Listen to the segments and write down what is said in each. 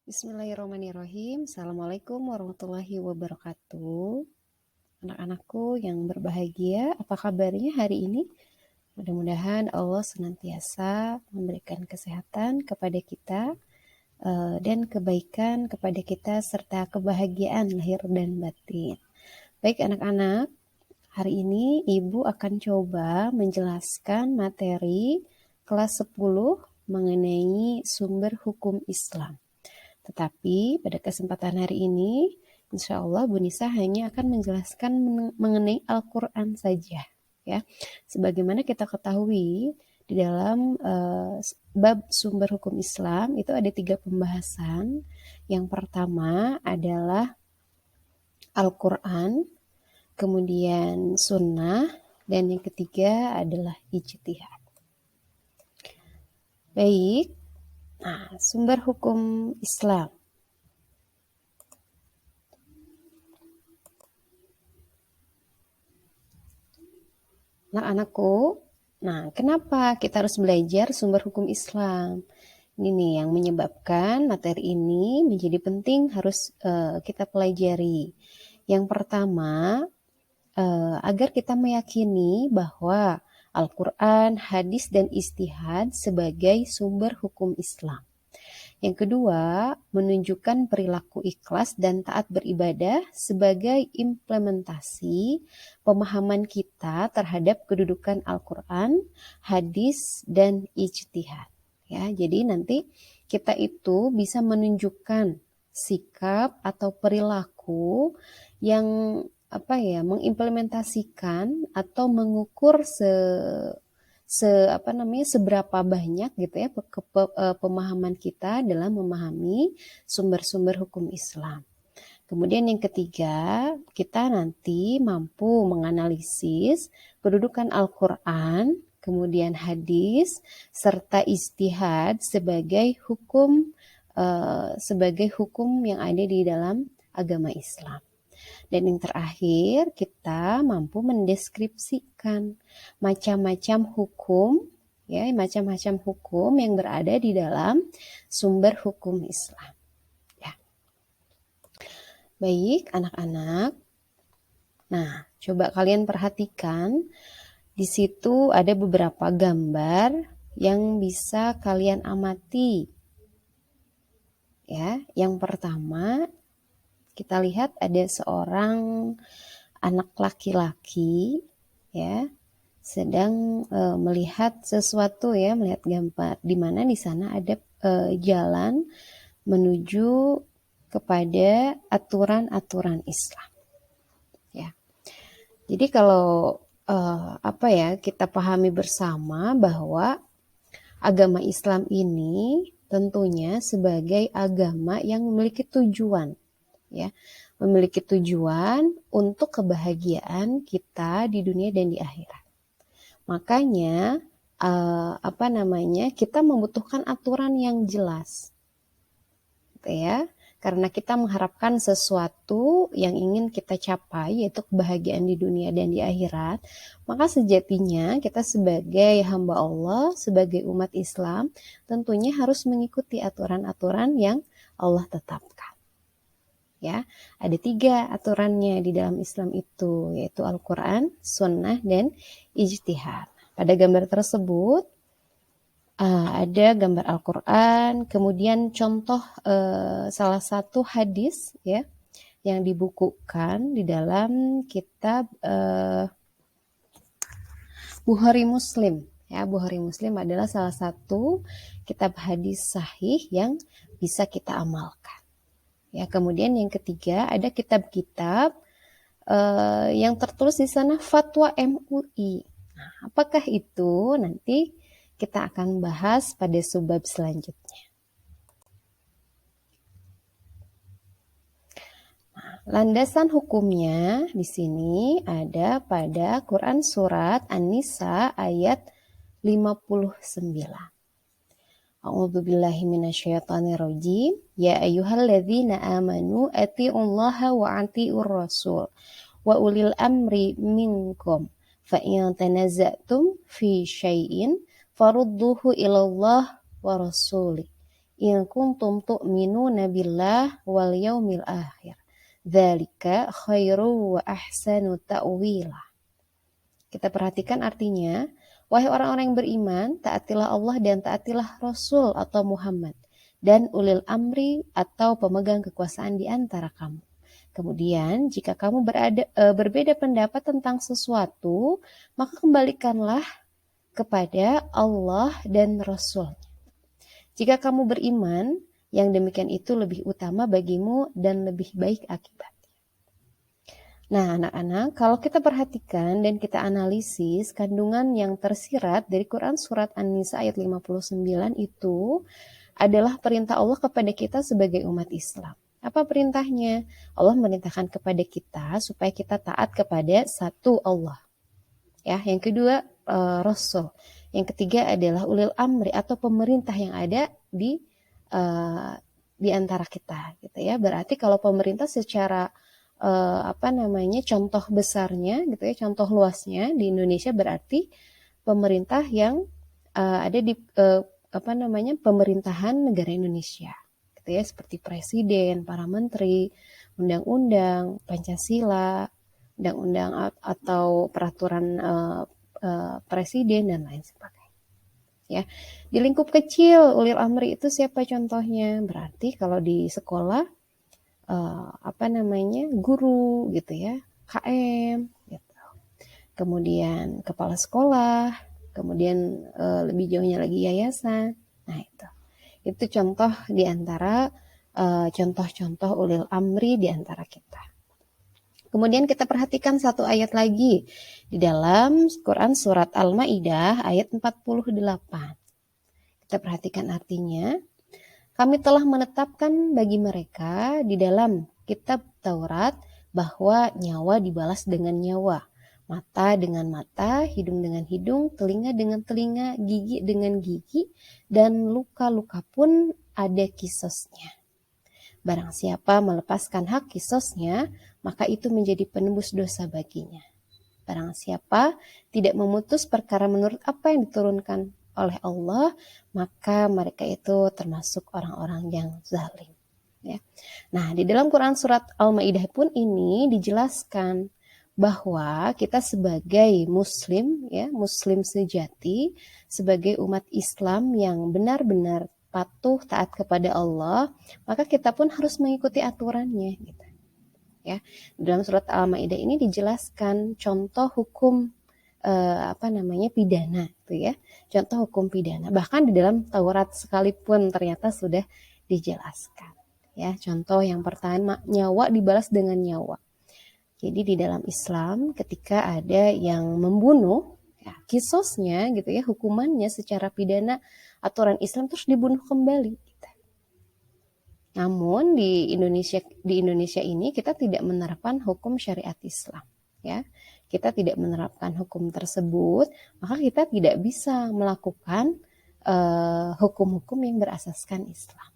Bismillahirrahmanirrahim. Assalamualaikum warahmatullahi wabarakatuh. Anak-anakku yang berbahagia, apa kabarnya hari ini? Mudah-mudahan Allah senantiasa memberikan kesehatan kepada kita dan kebaikan kepada kita serta kebahagiaan lahir dan batin. Baik anak-anak, hari ini Ibu akan coba menjelaskan materi kelas 10 mengenai sumber hukum Islam. Tetapi pada kesempatan hari ini, insya Allah Bu Nisa hanya akan menjelaskan mengenai Al-Quran saja. Ya, sebagaimana kita ketahui di dalam bab sumber hukum Islam itu ada 3 pembahasan. Yang pertama adalah Al-Quran, kemudian Sunnah, dan yang ketiga adalah ijtihad. Baik. Nah, sumber hukum Islam. Anak-anakku, nah kenapa kita harus belajar sumber hukum Islam? Ini nih yang menyebabkan materi ini menjadi penting harus kita pelajari. Yang pertama, agar kita meyakini bahwa Al-Quran, hadis, dan ijtihad sebagai sumber hukum Islam. Yang kedua, menunjukkan perilaku ikhlas dan taat beribadah sebagai implementasi pemahaman kita terhadap kedudukan Al-Quran, hadis, dan ijtihad. Ya, jadi nanti kita itu bisa menunjukkan sikap atau perilaku yang mengimplementasikan atau mengukur seberapa banyak gitu ya pemahaman kita dalam memahami sumber-sumber hukum Islam. Kemudian yang ketiga, kita nanti mampu menganalisis kedudukan Al-Quran, kemudian hadis, serta ijtihad sebagai hukum yang ada di dalam agama Islam. Dan yang terakhir, kita mampu mendeskripsikan macam-macam hukum yang berada di dalam sumber hukum Islam. Ya. Baik, anak-anak. Nah, coba kalian perhatikan, di situ ada beberapa gambar yang bisa kalian amati. Ya, yang pertama, kita lihat ada seorang anak laki-laki ya sedang melihat sesuatu ya, melihat gambar di mana di sana ada jalan menuju kepada aturan-aturan Islam. Ya. Jadi kalau kita pahami bersama bahwa agama Islam ini tentunya sebagai agama yang memiliki tujuan. Ya, memiliki tujuan untuk kebahagiaan kita di dunia dan di akhirat. Makanya kita membutuhkan aturan yang jelas, gitu ya. Karena kita mengharapkan sesuatu yang ingin kita capai, yaitu kebahagiaan di dunia dan di akhirat, maka sejatinya kita sebagai hamba Allah, sebagai umat Islam, tentunya harus mengikuti aturan-aturan yang Allah tetapkan. Ya, ada 3 aturannya di dalam Islam itu, yaitu Al-Quran, Sunnah, dan ijtihad. Pada gambar tersebut ada gambar Al-Quran, kemudian contoh salah satu hadis ya yang dibukukan di dalam kitab Bukhari Muslim. Ya, Bukhari Muslim adalah salah satu kitab hadis sahih yang bisa kita amalkan. Ya, kemudian yang ketiga ada kitab-kitab yang tertulis di sana fatwa MUI. Nah, apakah itu? Nanti kita akan bahas pada subbab selanjutnya. Nah, landasan hukumnya di sini ada pada Quran surat An-Nisa ayat 59. A'udzu billahi minasyaitonir rajim. Ya ayyuhalladzina amanu atiiullaha wa atiiur rasul wa ulil amri minkum fa in tanaza'tum fi syai'in farudduhu ilallah wa rasulih in kuntum tu'minuna billah wal yaumil akhir. Dzalika khairu wa ahsanu ta'wila. Kita perhatikan artinya, wahai orang-orang yang beriman, taatilah Allah dan taatilah Rasul atau Muhammad dan ulil amri atau pemegang kekuasaan di antara kamu. Kemudian, jika kamu berbeda pendapat tentang sesuatu, maka kembalikanlah kepada Allah dan Rasul. Jika kamu beriman, yang demikian itu lebih utama bagimu dan lebih baik akibat. Nah, anak-anak, kalau kita perhatikan dan kita analisis kandungan yang tersirat dari Quran Surat An-Nisa ayat 59 itu adalah perintah Allah kepada kita sebagai umat Islam. Apa perintahnya? Allah memerintahkan kepada kita supaya kita taat kepada satu Allah. Ya, yang kedua Rasul. Yang ketiga adalah ulil amri atau pemerintah yang ada di antara kita, gitu ya. Berarti kalau pemerintah secara contoh besarnya, gitu ya, contoh luasnya di Indonesia berarti pemerintah yang ada di pemerintahan negara Indonesia, gitu ya, seperti presiden, para menteri, undang-undang, Pancasila, undang-undang atau peraturan presiden dan lain sebagainya. Ya, di lingkup kecil ulil amri itu siapa contohnya? Berarti kalau di sekolah guru gitu ya, KM gitu. Kemudian kepala sekolah, kemudian lebih jauhnya lagi yayasan. Nah, itu contoh di antara contoh-contoh ulil amri di antara kita. Kemudian kita perhatikan satu ayat lagi di dalam Quran Surat Al-Ma'idah ayat 48. Kita perhatikan artinya. Kami telah menetapkan bagi mereka di dalam kitab Taurat bahwa nyawa dibalas dengan nyawa, mata dengan mata, hidung dengan hidung, telinga dengan telinga, gigi dengan gigi, dan luka-luka pun ada kisosnya. Barang siapa melepaskan hak kisosnya, maka itu menjadi penebus dosa baginya. Barang siapa tidak memutus perkara menurut apa yang diturunkan oleh Allah, maka mereka itu termasuk orang-orang yang zalim. Ya. Nah, di dalam Quran Surat Al-Ma'idah pun ini dijelaskan bahwa kita sebagai muslim, ya, muslim sejati, sebagai umat Islam yang benar-benar patuh taat kepada Allah, maka kita pun harus mengikuti aturannya. Gitu. Ya, dalam surat Al-Maidah ini dijelaskan contoh hukum pidana, gitu ya. Contoh hukum pidana. Bahkan di dalam Taurat sekalipun ternyata sudah dijelaskan. Ya, contoh yang pertama, nyawa dibalas dengan nyawa. Jadi di dalam Islam ketika ada yang membunuh, ya, kisosnya gitu ya, hukumannya secara pidana aturan Islam terus dibunuh kembali. Namun di Indonesia ini kita tidak menerapkan hukum syariat Islam, ya. Kita tidak menerapkan hukum tersebut, maka kita tidak bisa melakukan hukum-hukum yang berasaskan Islam.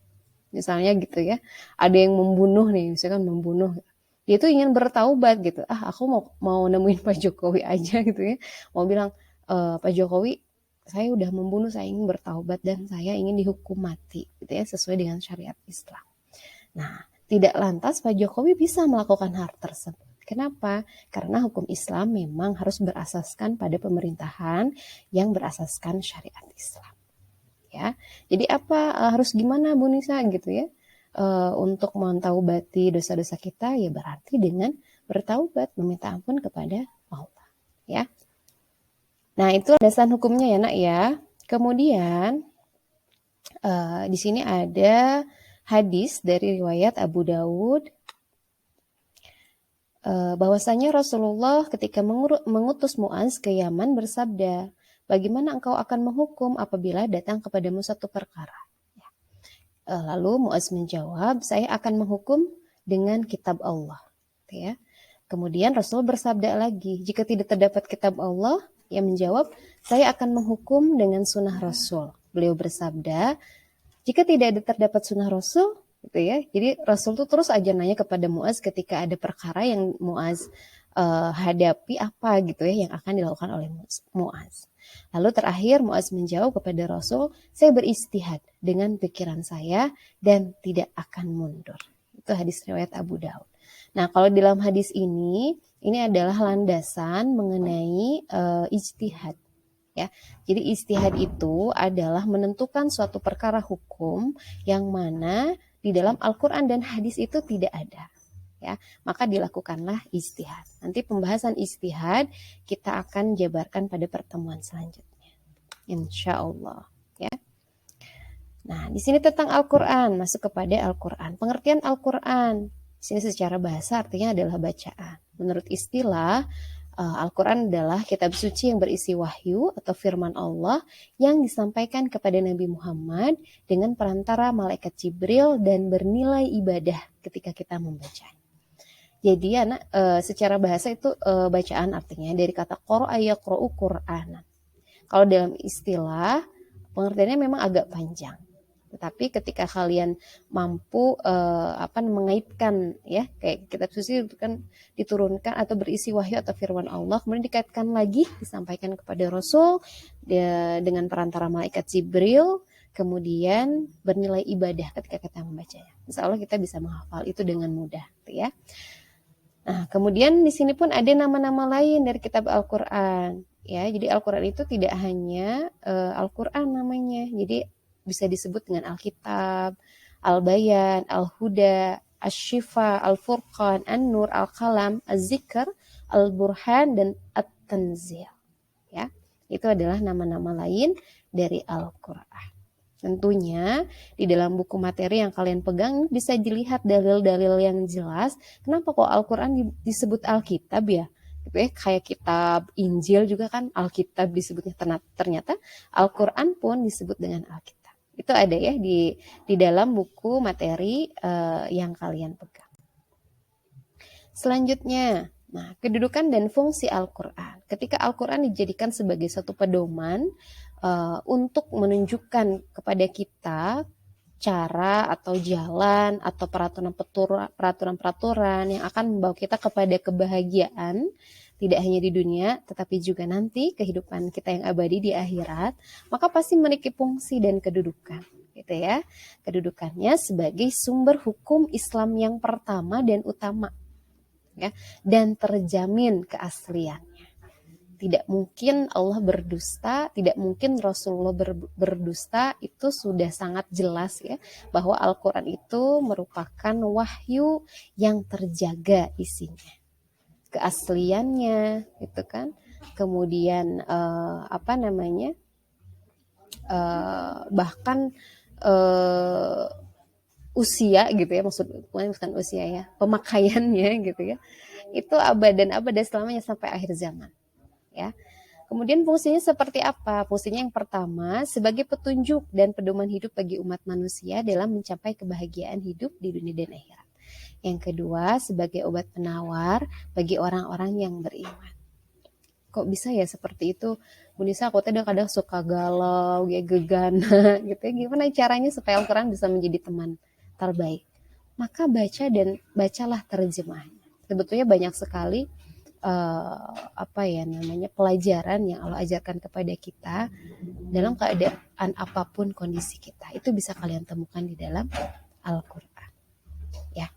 Misalnya gitu ya, ada yang membunuh nih, misalkan membunuh, dia tuh ingin bertaubat gitu. Aku mau nemuin Pak Jokowi aja gitu ya, mau bilang Pak Jokowi, saya udah membunuh, saya ingin bertaubat dan saya ingin dihukum mati, gitu ya, sesuai dengan syariat Islam. Nah, tidak lantas Pak Jokowi bisa melakukan hal tersebut. Kenapa? Karena hukum Islam memang harus berasaskan pada pemerintahan yang berasaskan syariat Islam. Ya, jadi harus gimana Bu Nisa gitu ya? Untuk mentaubati dosa-dosa kita ya berarti dengan bertaubat, meminta ampun kepada Allah. Ya. Nah, itu landasan hukumnya ya, Nak ya. Kemudian di sini ada hadis dari riwayat Abu Dawud bahwasanya Rasulullah ketika mengutus Muaz ke Yaman bersabda, bagaimana engkau akan menghukum apabila datang kepadamu satu perkara? Lalu Muaz menjawab, saya akan menghukum dengan kitab Allah. Ya. Kemudian Rasul bersabda lagi, jika tidak terdapat kitab Allah, ia menjawab, saya akan menghukum dengan sunnah Rasul. Beliau bersabda, jika tidak terdapat sunnah Rasul, gitu ya. Jadi Rasul tuh terus aja nanya kepada Muaz ketika ada perkara yang Muaz hadapi apa gitu ya yang akan dilakukan oleh Muaz. Lalu terakhir Muaz menjawab kepada Rasul, saya beristihad dengan pikiran saya dan tidak akan mundur. Itu hadis riwayat Abu Daud. Nah, kalau dalam hadis ini adalah landasan mengenai ijtihad. Ya, jadi ijtihad itu adalah menentukan suatu perkara hukum yang mana di dalam Al-Quran dan hadis itu tidak ada. Ya, maka dilakukanlah ijtihad. Nanti pembahasan ijtihad kita akan jabarkan pada pertemuan selanjutnya, insya Allah. Ya. Nah, di sini tentang Al-Quran, masuk kepada Al-Quran. Pengertian Al-Quran, di sini secara bahasa artinya adalah bacaan. Menurut istilah, Al-Quran adalah kitab suci yang berisi wahyu atau firman Allah yang disampaikan kepada Nabi Muhammad dengan perantara malaikat Jibril dan bernilai ibadah ketika kita membacanya. Jadi secara bahasa itu bacaan artinya dari kata qara'a yaqra'u Qur'anan. Kalau dalam istilah pengertiannya memang agak panjang. Tetapi ketika kalian mampu mengaitkan ya kayak kitab suci itu kan diturunkan atau berisi wahyu atau firman Allah kemudian dikaitkan lagi disampaikan kepada Rasul dengan perantara malaikat Jibril kemudian bernilai ibadah ketika kita membacanya. Insya Allah kita bisa menghafal itu dengan mudah, ya. Nah, kemudian di sini pun ada nama-nama lain dari kitab Al-Quran. Ya, jadi Al-Quran itu tidak hanya Al-Quran namanya. Jadi bisa disebut dengan Alkitab, Al-Bayan, Al-Huda, Asy-Syifa, Al-Furqan, An-Nur, Al-Qalam, Az-Zikr, Al-Burhan, dan At-Tanzil. Ya, itu adalah nama-nama lain dari Al-Quran. Tentunya di dalam buku materi yang kalian pegang bisa dilihat dalil-dalil yang jelas. Kenapa kok Al-Quran disebut Alkitab ya? Gitu ya, kayak kitab Injil juga kan Alkitab disebutnya, ternyata Al-Quran pun disebut dengan Alkitab. Itu ada ya di dalam buku materi yang kalian pegang. Selanjutnya, nah, kedudukan dan fungsi Al-Quran. Ketika Al-Quran dijadikan sebagai satu pedoman untuk menunjukkan kepada kita cara atau jalan atau peraturan-peraturan yang akan membawa kita kepada kebahagiaan tidak hanya di dunia tetapi juga nanti kehidupan kita yang abadi di akhirat, maka pasti memiliki fungsi dan kedudukan, gitu ya. Kedudukannya sebagai sumber hukum Islam yang pertama dan utama, ya, dan terjamin keasliannya. Tidak mungkin Allah berdusta, tidak mungkin Rasulullah berdusta, itu sudah sangat jelas ya, bahwa Al-Quran itu merupakan wahyu yang terjaga isinya. Keasliannya, gitu kan. Kemudian bahkan usia gitu ya, bukan usia ya, pemakaiannya gitu ya. Itu abadan selamanya sampai akhir zaman. Ya. Kemudian fungsinya seperti apa? Fungsinya yang pertama sebagai petunjuk dan pedoman hidup bagi umat manusia dalam mencapai kebahagiaan hidup di dunia dan akhirat. Yang kedua sebagai obat penawar bagi orang-orang yang beriman. Kok bisa ya seperti itu? Bu Nisa, aku kadang suka galau, ya gegana gitu ya. Gimana caranya supaya Al-Quran bisa menjadi teman terbaik? Maka bacalah terjemahannya. Sebetulnya banyak sekali pelajaran yang Allah ajarkan kepada kita dalam keadaan apapun kondisi kita. Itu bisa kalian temukan di dalam Al-Quran. Ya.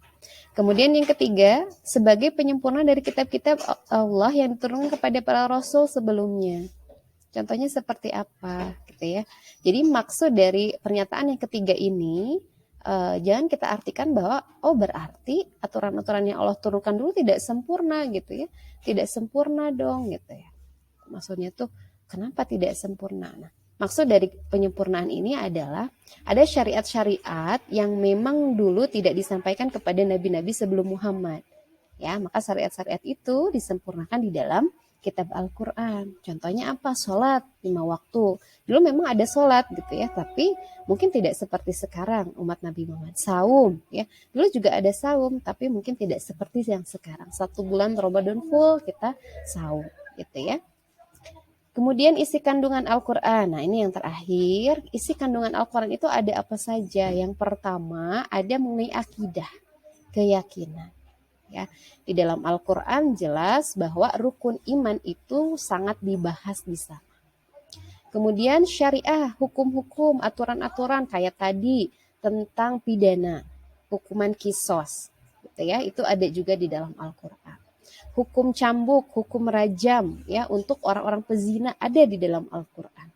Kemudian yang ketiga, sebagai penyempurna dari kitab-kitab Allah yang diturunkan kepada para rasul sebelumnya. Contohnya seperti apa, gitu ya. Jadi maksud dari pernyataan yang ketiga ini, jangan kita artikan bahwa berarti aturan-aturan yang Allah turunkan dulu tidak sempurna gitu ya, tidak sempurna dong gitu ya. Maksudnya tuh kenapa tidak sempurna? Nah, maksud dari penyempurnaan ini adalah ada syariat-syariat yang memang dulu tidak disampaikan kepada nabi-nabi sebelum Muhammad, ya, maka syariat-syariat itu disempurnakan di dalam kitab Al-Quran. Contohnya apa? Sholat 5 waktu. Dulu memang ada sholat gitu ya, tapi mungkin tidak seperti sekarang umat Nabi Muhammad. Saum ya, dulu juga ada saum, tapi mungkin tidak seperti yang sekarang. 1 bulan Ramadan full kita saum gitu ya. Kemudian isi kandungan Al-Quran. Nah ini yang terakhir, isi kandungan Al-Quran itu ada apa saja? Yang pertama ada mengenai akidah, keyakinan. Ya, di dalam Al-Quran jelas bahwa rukun iman itu sangat dibahas di sana. Kemudian syariah, hukum-hukum, aturan-aturan kayak tadi tentang pidana, hukuman kisos, gitu ya, itu ada juga di dalam Al-Quran. Hukum cambuk, hukum rajam, ya, untuk orang-orang pezina ada di dalam Al-Quran.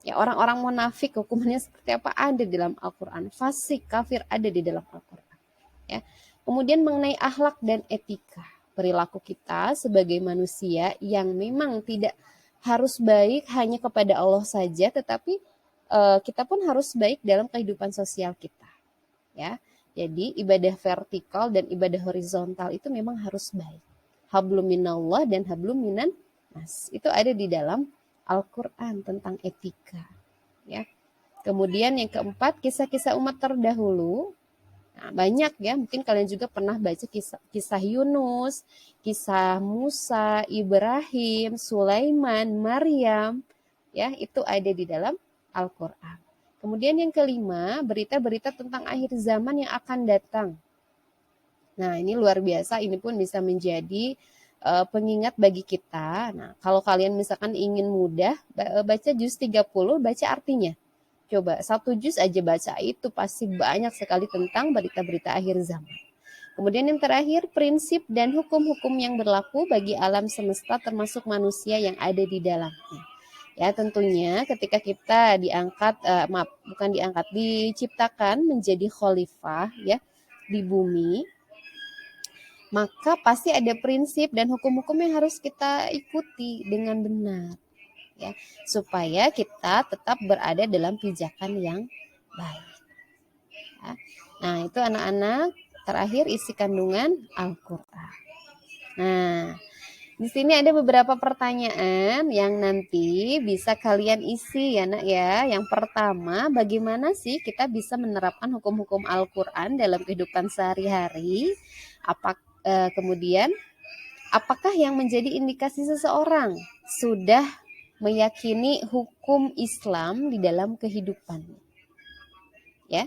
Ya, orang-orang munafik hukumannya seperti apa ada di dalam Al-Quran. Fasik, kafir ada di dalam Al-Quran. Ya. Kemudian mengenai akhlak dan etika, perilaku kita sebagai manusia yang memang tidak harus baik hanya kepada Allah saja, tetapi kita pun harus baik dalam kehidupan sosial kita. Ya, jadi ibadah vertikal dan ibadah horizontal itu memang harus baik. Hablum minallah dan hablum minan nas. Itu ada di dalam Al-Quran tentang etika. Ya. Kemudian yang keempat, kisah-kisah umat terdahulu. Nah, banyak ya, mungkin kalian juga pernah baca kisah Yunus, kisah Musa, Ibrahim, Sulaiman, Maryam, ya, itu ada di dalam Al-Quran. Kemudian yang kelima, berita-berita tentang akhir zaman yang akan datang. Nah, ini luar biasa, ini pun bisa menjadi pengingat bagi kita. Nah, kalau kalian misalkan ingin mudah, baca juz 30, baca artinya. Coba satu juz aja baca, itu pasti banyak sekali tentang berita-berita akhir zaman. Kemudian yang terakhir, prinsip dan hukum-hukum yang berlaku bagi alam semesta termasuk manusia yang ada di dalamnya. Ya, tentunya ketika kita diciptakan menjadi khalifah ya di bumi, maka pasti ada prinsip dan hukum-hukum yang harus kita ikuti dengan benar. Ya, supaya kita tetap berada dalam pijakan yang baik. Ya. Nah, itu anak-anak, terakhir isi kandungan Al-Quran. Nah, di sini ada beberapa pertanyaan yang nanti bisa kalian isi ya nak ya. Yang pertama, bagaimana sih kita bisa menerapkan hukum-hukum Al-Quran dalam kehidupan sehari-hari? Kemudian, apakah yang menjadi indikasi seseorang sudah meyakini hukum Islam di dalam kehidupan? Ya.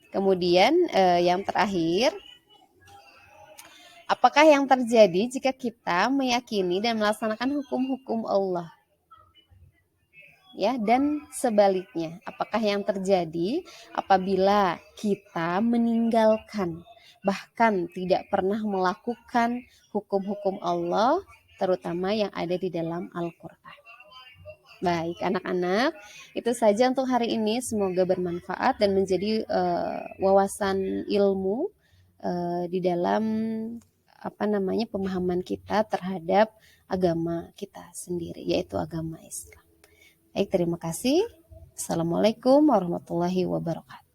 Kemudian yang terakhir, apakah yang terjadi jika kita meyakini dan melaksanakan hukum-hukum Allah? Ya, dan sebaliknya, apakah yang terjadi apabila kita meninggalkan, bahkan tidak pernah melakukan hukum-hukum Allah, terutama yang ada di dalam Al-Quran? Baik, anak-anak, itu saja untuk hari ini. Semoga bermanfaat dan menjadi wawasan ilmu di dalam pemahaman kita terhadap agama kita sendiri, yaitu agama Islam. Baik, terima kasih. Assalamualaikum warahmatullahi wabarakatuh.